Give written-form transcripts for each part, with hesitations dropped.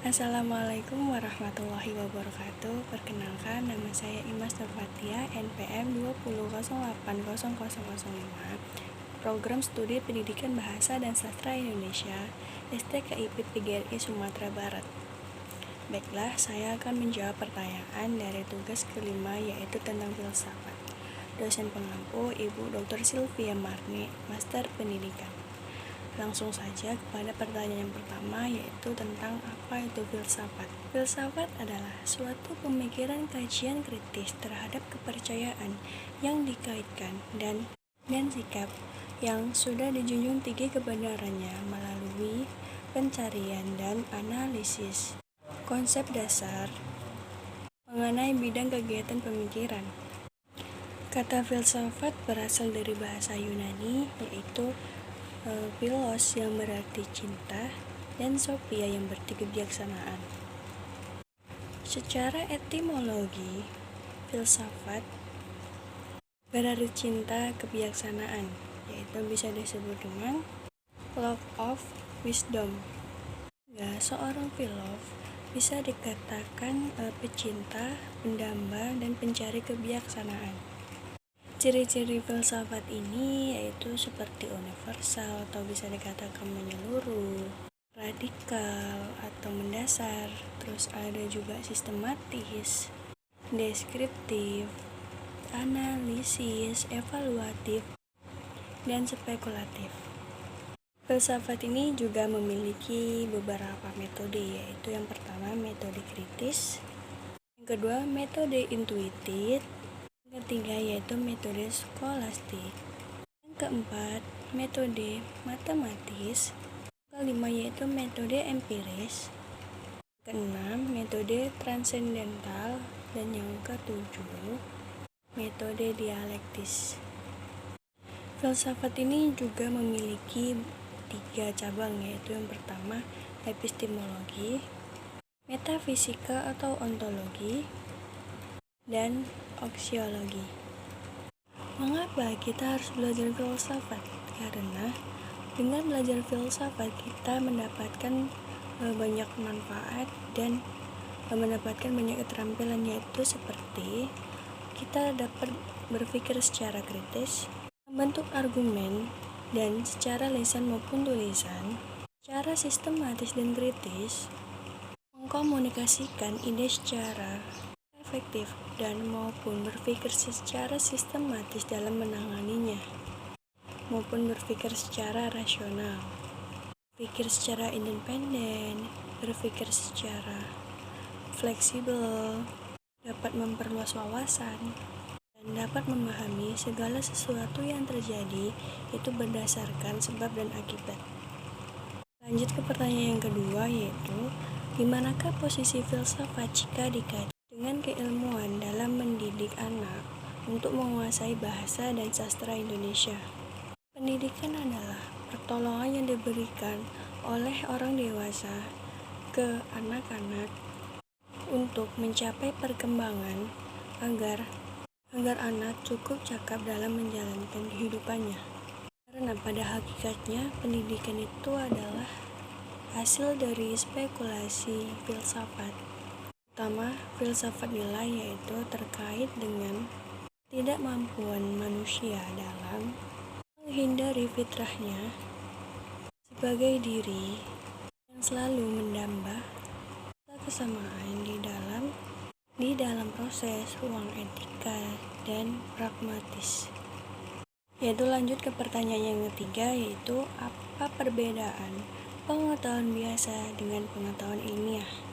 Assalamualaikum warahmatullahi wabarakatuh. Perkenalkan, nama saya Imas Nurfatia, NPM 20080005, Program Studi Pendidikan Bahasa dan Sastra Indonesia, STKIP PGRI Sumatera Barat. Baiklah, saya akan menjawab pertanyaan dari tugas kelima, yaitu tentang filsafat. Dosen pengampu Ibu Dr. Sylvia Marni, Master Pendidikan. Langsung saja kepada pertanyaan yang pertama, yaitu tentang apa itu filsafat. Filsafat adalah suatu pemikiran kajian kritis terhadap kepercayaan yang dikaitkan dan sikap yang sudah dijunjung tinggi kebenarannya melalui pencarian dan analisis konsep dasar mengenai bidang kegiatan pemikiran. Kata filsafat berasal dari bahasa Yunani, yaitu philos yang berarti cinta dan sophia yang berarti kebijaksanaan. Secara etimologi, filsafat berarti cinta kebijaksanaan, yaitu bisa disebut dengan love of wisdom. Seorang filosof bisa dikatakan pecinta, pendamba, dan pencari kebijaksanaan. Ciri-ciri filsafat ini yaitu seperti universal atau bisa dikatakan menyeluruh, radikal atau mendasar, terus ada juga sistematis, deskriptif, analisis, evaluatif, dan spekulatif. Filsafat ini juga memiliki beberapa metode, yaitu yang pertama metode kritis, yang kedua metode intuitif, yang ketiga yaitu metode skolastik, yang keempat metode matematis, yang kelima yaitu metode empiris, yang keenam metode transendental, dan yang ketujuh metode dialektis. Filsafat ini juga memiliki 3 cabang, yaitu yang pertama epistemologi, metafisika atau ontologi, dan aksiologi. Mengapa kita harus belajar filsafat? Karena dengan belajar filsafat kita mendapatkan banyak manfaat dan mendapatkan banyak keterampilan, yaitu seperti kita dapat berpikir secara kritis, membentuk argumen, dan secara lisan maupun tulisan, secara sistematis dan kritis, mengkomunikasikan ide secara efektif dan maupun berpikir secara sistematis dalam menanganinya, maupun berpikir secara rasional, berpikir secara independen, berpikir secara fleksibel, dapat memperluas wawasan, dan dapat memahami segala sesuatu yang terjadi itu berdasarkan sebab dan akibat. Lanjut ke pertanyaan yang kedua, yaitu di manakah posisi filsafat jika dikaitkan dengan keilmuan dalam mendidik anak untuk menguasai bahasa dan sastra Indonesia? Pendidikan adalah pertolongan yang diberikan oleh orang dewasa ke anak-anak untuk mencapai perkembangan agar anak cukup cakap dalam menjalankan kehidupannya. Karena pada hakikatnya pendidikan itu adalah hasil dari spekulasi filsafat. Pertama, filsafat nilai yaitu terkait dengan ketidakmampuan manusia dalam menghindari fitrahnya sebagai diri yang selalu mendamba kesamaan di dalam proses ruang etika dan pragmatis. Yaitu lanjut ke pertanyaan yang ketiga, yaitu apa perbedaan pengetahuan biasa dengan pengetahuan ilmiah?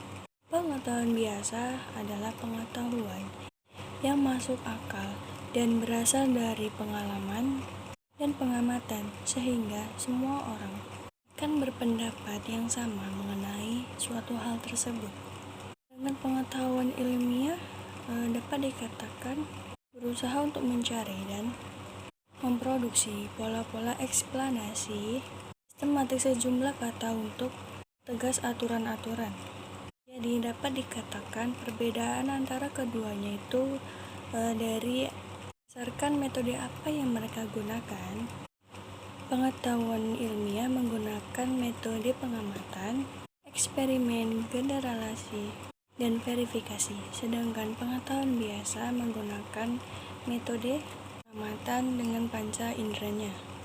Pengetahuan biasa adalah pengetahuan yang masuk akal dan berasal dari pengalaman dan pengamatan, sehingga semua orang akan berpendapat yang sama mengenai suatu hal tersebut. Dengan pengetahuan ilmiah dapat dikatakan berusaha untuk mencari dan memproduksi pola-pola eksplanasi sistematis sejumlah kata untuk tegas aturan-aturan. Jadi dapat dikatakan perbedaan antara keduanya itu dari berdasarkan metode apa yang mereka gunakan. Pengetahuan ilmiah menggunakan metode pengamatan, eksperimen, generalisasi, dan verifikasi. Sedangkan pengetahuan biasa menggunakan metode pengamatan dengan panca inderanya.